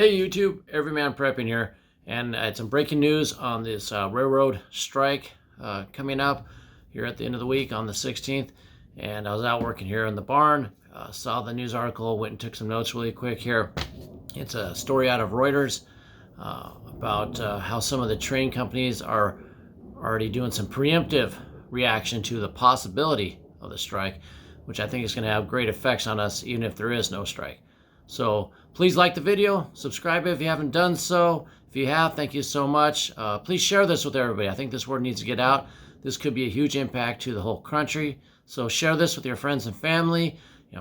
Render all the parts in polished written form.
Hey YouTube, Everyman Prepping here, and it's some breaking news on this railroad strike coming up here at the end of the week on the 16th. And I was out working here in the barn, saw the news article, went and took some notes really quick here. It's a story out of Reuters about how some of the train companies are already doing some preemptive reaction to the possibility of the strike, which I think is going to have great effects on us even if there is no strike. So please like the video, subscribe if you haven't done so. If you have, thank you so much. Please share this with everybody. I think this word needs to get out. This could be a huge impact to the whole country. So share this with your friends and family.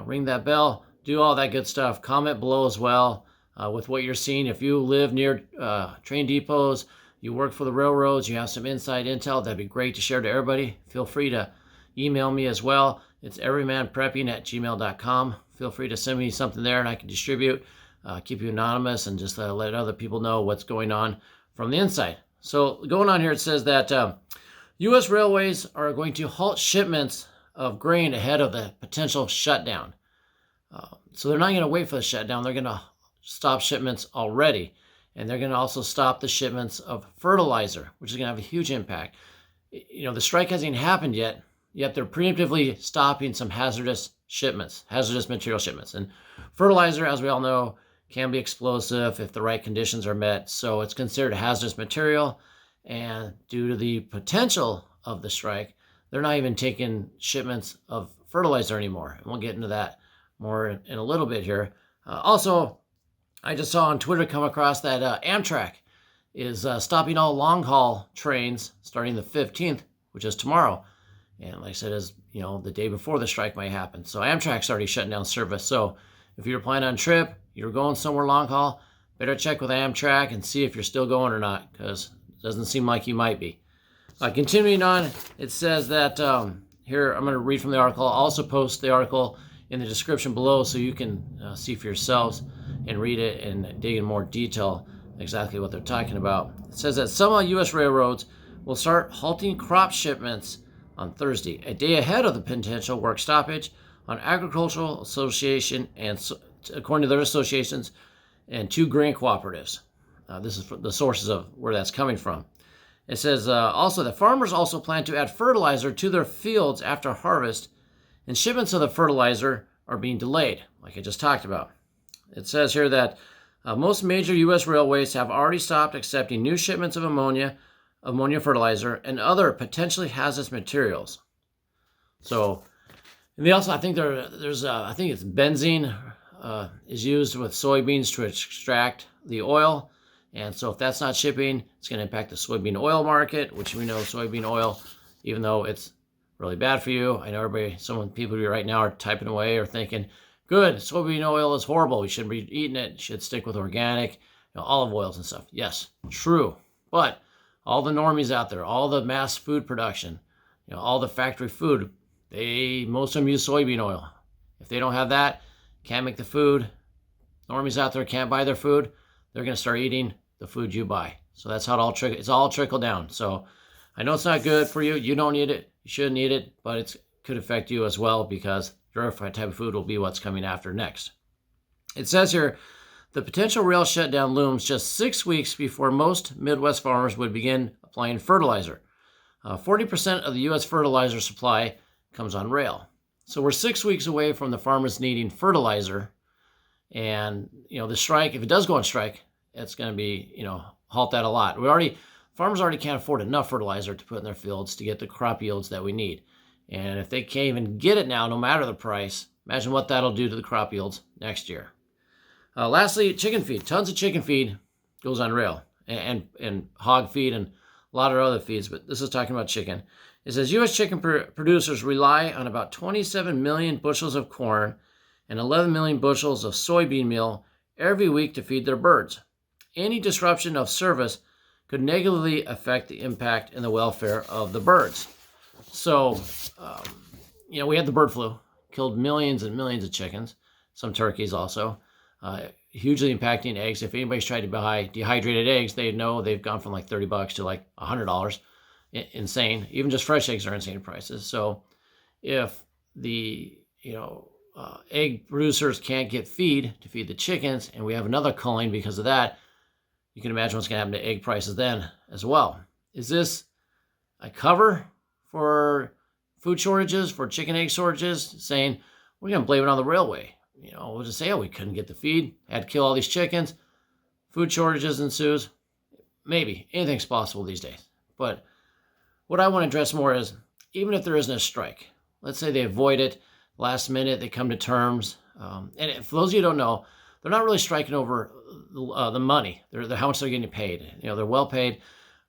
Ring that bell, do all that good stuff. Comment below as well with what you're seeing. If you live near train depots, you work for the railroads, you have some inside intel, that'd be great to share to everybody. Feel free to email me as well. It's everymanprepping@gmail.com. Feel free to send me something there and I can distribute, keep you anonymous, and just let other people know what's going on from the inside. So going on here, it says that U.S. railways are going to halt shipments of grain ahead of the potential shutdown. So they're not going to wait for the shutdown. They're going to stop shipments already. And they're going to also stop the shipments of fertilizer, which is going to have a huge impact. The strike hasn't even happened yet they're preemptively stopping some hazardous material shipments. And fertilizer, as we all know, can be explosive if the right conditions are met. So it's considered a hazardous material. And due to the potential of the strike, they're not even taking shipments of fertilizer anymore. And we'll get into that more in a little bit here. Also, I just saw on Twitter come across that Amtrak is stopping all long-haul trains starting the 15th, which is tomorrow. And like I said, is the day before the strike might happen. So Amtrak's already shutting down service. So if you're planning on a trip, you're going somewhere long haul, better check with Amtrak and see if you're still going or not, because it doesn't seem like you might be. Continuing on, it says that here, I'm going to read from the article. I'll also post the article in the description below so you can see for yourselves and read it and dig in more detail exactly what they're talking about. It says that some U.S. railroads will start halting crop shipments on Thursday, a day ahead of the potential work stoppage on Agricultural Association and, according to their associations, and two grain cooperatives. This is the sources of where that's coming from. It says also that farmers also plan to add fertilizer to their fields after harvest, and shipments of the fertilizer are being delayed, like I just talked about. It says here that most major U.S. railways have already stopped accepting new shipments of ammonia fertilizer, and other potentially hazardous materials. So, and they also, I think I think it's benzene is used with soybeans to extract the oil. And so if that's not shipping, it's going to impact the soybean oil market, which we know soybean oil, even though it's really bad for you. I know some people right now are typing away or thinking, good, soybean oil is horrible. We shouldn't be eating it. Should stick with organic, olive oils and stuff. Yes, true. But all the normies out there, all the mass food production, all the factory food, most of them use soybean oil. If they don't have that, can't make the food, normies out there can't buy their food, they're going to start eating the food you buy. So that's how it's all trickle down. So I know it's not good for you. You don't need it. You shouldn't eat it, but it could affect you as well because your type of food will be what's coming after next. It says here, the potential rail shutdown looms just 6 weeks before most Midwest farmers would begin applying fertilizer. 40% of the U.S. fertilizer supply comes on rail. So we're 6 weeks away from the farmers needing fertilizer. And, the strike, if it does go on strike, it's going to be, halt that a lot. Farmers already can't afford enough fertilizer to put in their fields to get the crop yields that we need. And if they can't even get it now, no matter the price, imagine what that'll do to the crop yields next year. Lastly, chicken feed. Tons of chicken feed goes on rail, and hog feed and a lot of other feeds, but this is talking about chicken. It says U.S. chicken producers rely on about 27 million bushels of corn and 11 million bushels of soybean meal every week to feed their birds. Any disruption of service could negatively affect the impact and the welfare of the birds. So, we had the bird flu, killed millions and millions of chickens, some turkeys also. Hugely impacting eggs. If anybody's tried to buy dehydrated eggs, they know they've gone from like $30 to like $100. Insane. Even just fresh eggs are insane prices. So if the egg producers can't get feed to feed the chickens, and we have another culling because of that, you can imagine what's going to happen to egg prices then as well. Is this a cover for food shortages, for chicken egg shortages, saying we're going to blame it on the railway? We'll just say, oh, we couldn't get the feed, had to kill all these chickens, food shortages ensues. Maybe. Anything's possible these days. But what I want to address more is, even if there isn't a strike, let's say they avoid it, last minute, they come to terms. And for those of you who don't know, they're not really striking over the money, they're how much they're getting paid. They're well paid.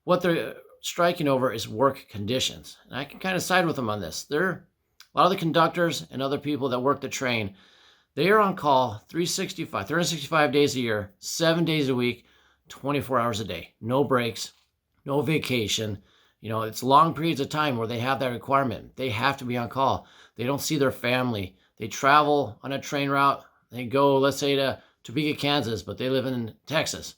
What they're striking over is work conditions. And I can kind of side with them on this. A lot of the conductors and other people that work the train, they are on call 365 days a year, 7 days a week, 24 hours a day. No breaks, no vacation. It's long periods of time where they have that requirement. They have to be on call. They don't see their family. They travel on a train route. They go, let's say, to Topeka, Kansas, but they live in Texas.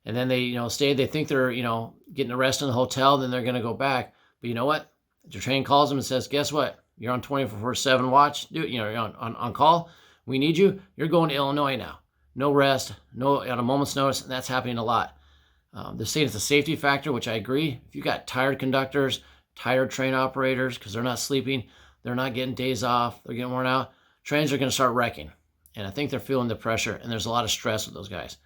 And then they, stay. They think they're, getting a rest in the hotel. Then they're going to go back. But you know what? The train calls them and says, guess what? You're on 24/7 watch. You're on call. We need you. You're going to Illinois now. No rest, no at a moment's notice, and that's happening a lot. They're saying it's a safety factor, which I agree. If you got tired conductors, tired train operators, because they're not sleeping, they're not getting days off, they're getting worn out, trains are going to start wrecking. And I think they're feeling the pressure, and there's a lot of stress with those guys.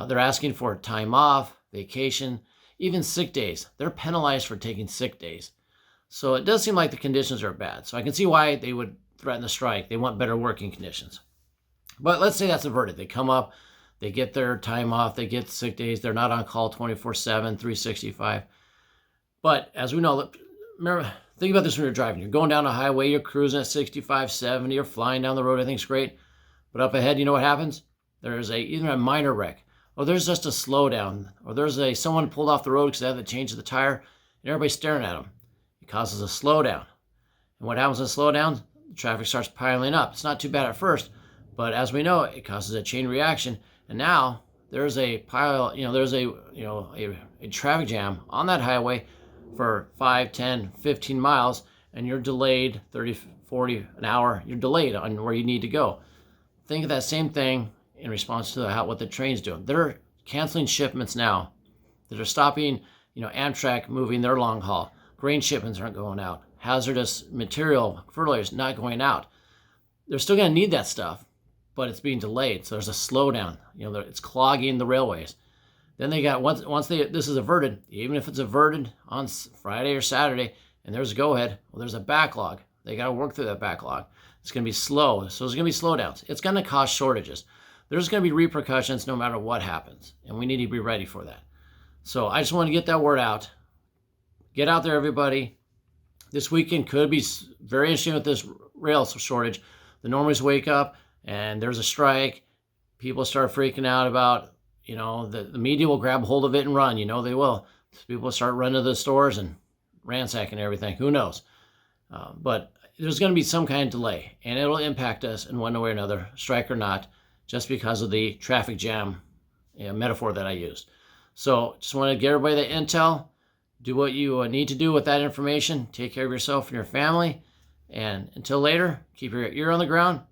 They're asking for time off, vacation, even sick days. They're penalized for taking sick days. So it does seem like the conditions are bad. So I can see why they would threaten the strike. They want better working conditions. But let's say that's averted. They come up, they get their time off, they get sick days, they're not on call 24/7, 365. But as we know, remember, think about this when you're driving. You're going down a highway, you're cruising at 65, 70, you're flying down the road, everything's great. But up ahead, you know what happens? There's either a minor wreck, or there's just a slowdown, or there's someone pulled off the road because they had to change the tire, and everybody's staring at them. It causes a slowdown. And what happens in a slowdown? The traffic starts piling up. It's not too bad at first, but as we know, it causes a chain reaction. And now there's a pile, there's a traffic jam on that highway for 5, 10, 15 miles, and you're delayed 30, 40 an hour. You're delayed on where you need to go. Think of that same thing in response to what the train's doing. They're canceling shipments now. They're stopping, Amtrak moving their long haul. Grain shipments aren't going out. Hazardous material, fertilizer, not going out. They're still going to need that stuff, but it's being delayed. So there's a slowdown. It's clogging the railways. Then they got, once this is averted, even if it's averted on Friday or Saturday, and there's a go-ahead, well, there's a backlog. They got to work through that backlog. It's going to be slow. So there's going to be slowdowns. It's going to cause shortages. There's going to be repercussions no matter what happens, and we need to be ready for that. So I just want to get that word out. Get out there, everybody. This weekend could be very interesting with this rail shortage. The normies wake up and there's a strike. People start freaking out about, the media will grab hold of it and run. They will. People start running to the stores and ransacking everything. Who knows? But there's going to be some kind of delay, and it'll impact us in one way or another, strike or not, just because of the traffic jam metaphor that I used. So just want to get everybody the intel. Do what you need to do with that information. Take care of yourself and your family. And until later, keep your ear on the ground